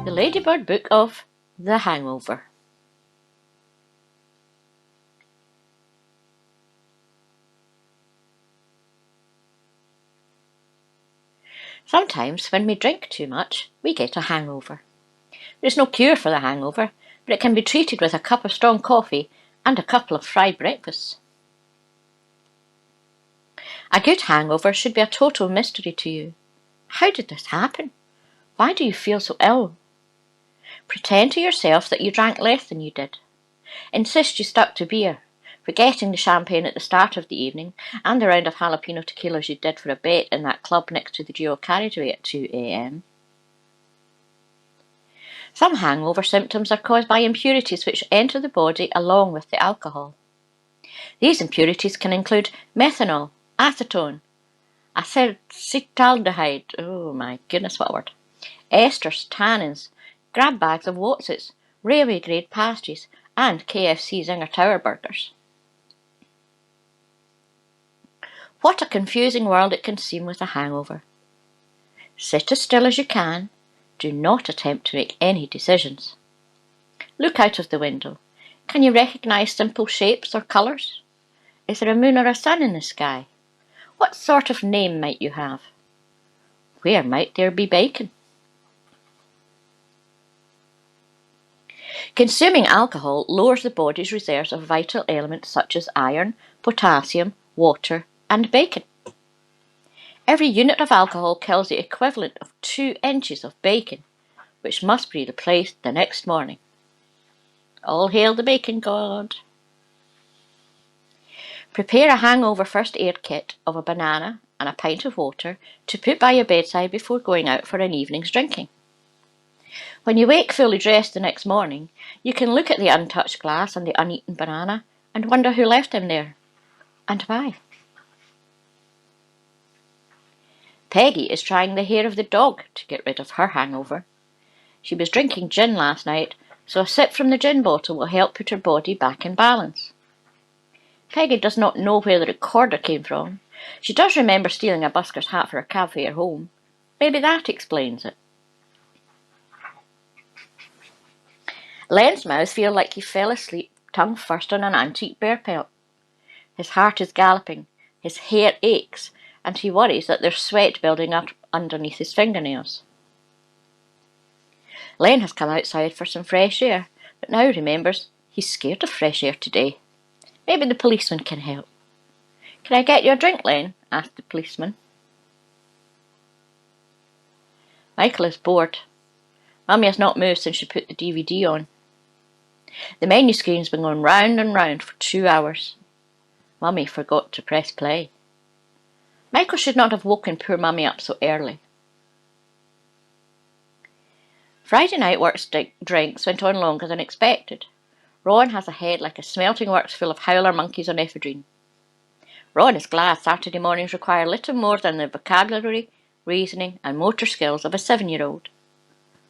The Ladybird Book of The Hangover. Sometimes when we drink too much, we get a hangover. There's no cure for the hangover, but it can be treated with a cup of strong coffee and a couple of fried breakfasts. A good hangover should be a total mystery to you. How did this happen? Why do you feel so ill? Pretend to yourself that you drank less than you did. Insist you stuck to beer, forgetting the champagne at the start of the evening and the round of jalapeno tequilas you did for a bet in that club next to the dual carriageway at 2 a.m. Some hangover symptoms are caused by impurities which enter the body along with the alcohol. These impurities can include methanol, acetone, acetaldehyde, oh my goodness, what a word, esters, tannins, grab bags of Wotsits, railway grade pasties, and KFC Zinger Tower burgers. What a confusing world it can seem with a hangover. Sit as still as you can. Do not attempt to make any decisions. Look out of the window. Can you recognise simple shapes or colours? Is there a moon or a sun in the sky? What sort of name might you have? Where might there be bacon? Consuming alcohol lowers the body's reserves of vital elements such as iron, potassium, water, and bacon. Every unit of alcohol kills the equivalent of 2 inches of bacon, which must be replaced the next morning. All hail the bacon god. Prepare a hangover first aid kit of a banana and a pint of water to put by your bedside before going out for an evening's drinking. When you wake fully dressed the next morning, you can look at the untouched glass and the uneaten banana and wonder who left them there, and why. Peggy is trying the hair of the dog to get rid of her hangover. She was drinking gin last night, so a sip from the gin bottle will help put her body back in balance. Peggy does not know where the recorder came from. She does remember stealing a busker's hat for her cab fare home. Maybe that explains it. Len's mouth feels like he fell asleep tongue first on an antique bear pelt. His heart is galloping, his hair aches, and he worries that there's sweat building up underneath his fingernails. Len has come outside for some fresh air, but now remembers he's scared of fresh air today. Maybe the policeman can help. "Can I get you a drink, Len?" asked the policeman. Michael is bored. Mummy has not moved since she put the DVD on. The menu screen's been going round and round for 2 hours. Mummy forgot to press play. Michael should not have woken poor Mummy up so early. Friday night works drinks went on longer than expected. Ron has a head like a smelting works full of howler monkeys on ephedrine. Ron is glad Saturday mornings require little more than the vocabulary, reasoning, and motor skills of a 7-year-old.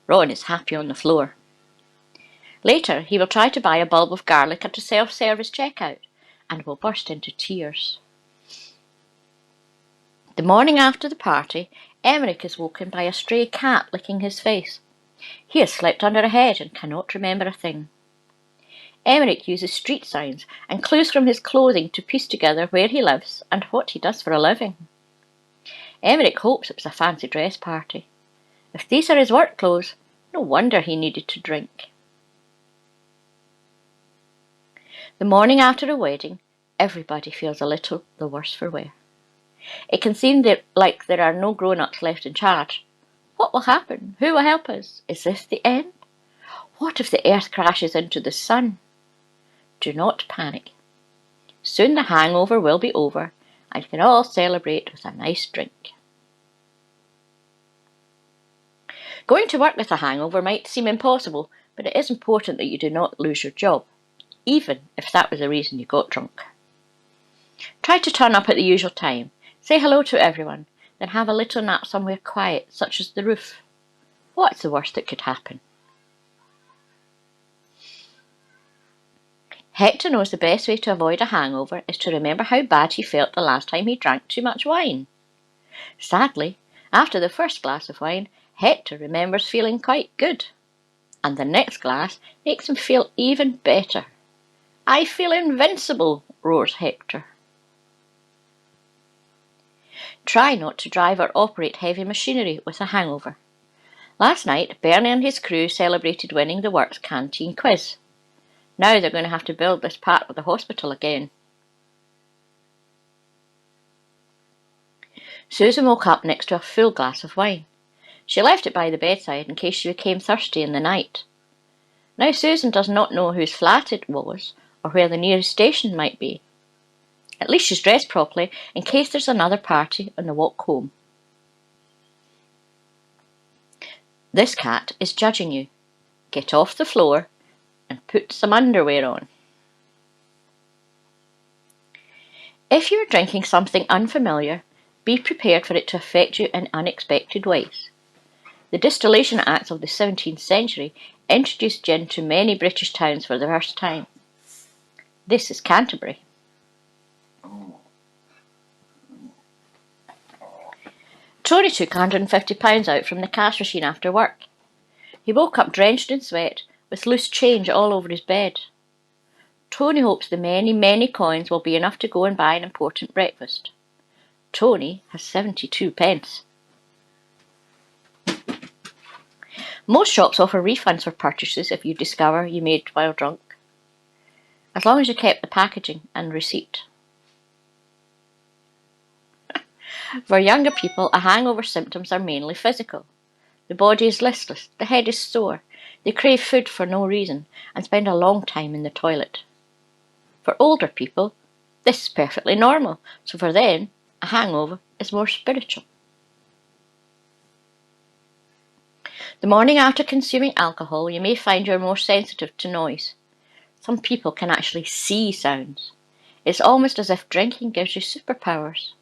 Ron is happy on the floor. Later, he will try to buy a bulb of garlic at a self-service checkout and will burst into tears. The morning after the party, Emmerich is woken by a stray cat licking his face. He has slept under a hedge and cannot remember a thing. Emmerich uses street signs and clues from his clothing to piece together where he lives and what he does for a living. Emmerich hopes it was a fancy dress party. If these are his work clothes, no wonder he needed to drink. The morning after a wedding, everybody feels a little the worse for wear. It can seem like there are no grown-ups left in charge. What will happen? Who will help us? Is this the end? What if the earth crashes into the sun? Do not panic. Soon the hangover will be over and you can all celebrate with a nice drink. Going to work with a hangover might seem impossible, but it is important that you do not lose your job, even if that was the reason you got drunk. Try to turn up at the usual time, say hello to everyone, then have a little nap somewhere quiet, such as the roof. What's the worst that could happen? Hector knows the best way to avoid a hangover is to remember how bad he felt the last time he drank too much wine. Sadly, after the first glass of wine, Hector remembers feeling quite good. and the next glass makes him feel even better. "I feel invincible," roars Hector. Try not to drive or operate heavy machinery with a hangover. Last night, Bernie and his crew celebrated winning the Works Canteen quiz. Now they're going to have to build this part of the hospital again. Susan woke up next to a full glass of wine. She left it by the bedside in case she became thirsty in the night. Now Susan does not know whose flat it was or where the nearest station might be. At least she's dressed properly in case there's another party on the walk home. This cat is judging you. Get off the floor and put some underwear on. If you are drinking something unfamiliar, be prepared for it to affect you in unexpected ways. The Distillation Acts of the 17th century introduced gin to many British towns for the first time. This is Canterbury. Tony took £150 out from the cash machine after work. He woke up drenched in sweat, with loose change all over his bed. Tony hopes the many, many coins will be enough to go and buy an important breakfast. Tony has 72 pence. Most shops offer refunds for purchases if you discover you made while drunk, as long as you kept the packaging and receipt. For younger people, a hangover symptoms are mainly physical. The body is listless, the head is sore, they crave food for no reason and spend a long time in the toilet. For older people, this is perfectly normal, so for them, a hangover is more spiritual. The morning after consuming alcohol, you may find you're more sensitive to noise. Some people can actually see sounds. It's almost as if drinking gives you superpowers.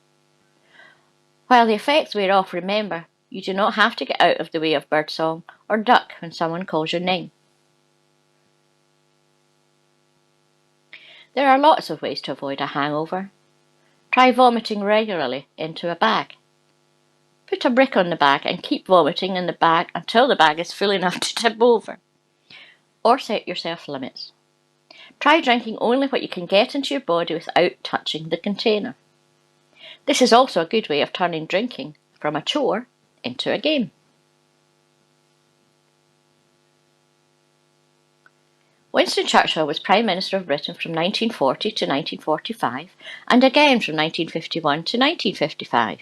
While the effects wear off, remember, you do not have to get out of the way of birdsong or duck when someone calls your name. There are lots of ways to avoid a hangover. Try vomiting regularly into a bag. Put a brick on the bag and keep vomiting in the bag until the bag is full enough to tip over. Or set yourself limits. Try drinking only what you can get into your body without touching the container. This is also a good way of turning drinking from a chore into a game. Winston Churchill was Prime Minister of Britain from 1940 to 1945 and again from 1951 to 1955.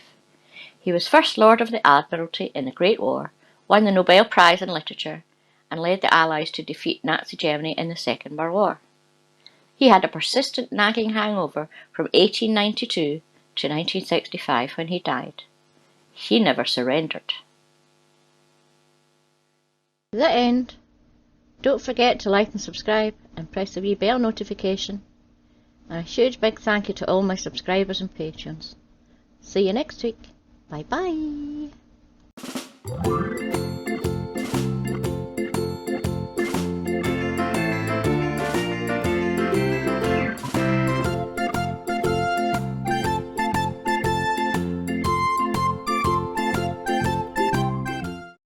He was First Lord of the Admiralty in the Great War, won the Nobel Prize in Literature, and led the Allies to defeat Nazi Germany in the Second World War. He had a persistent nagging hangover from 1892 to 1965 when he died. He never surrendered. The end. Don't forget to like and subscribe and press the wee bell notification. And a huge big thank you to all my subscribers and patrons. See you next week. Bye bye.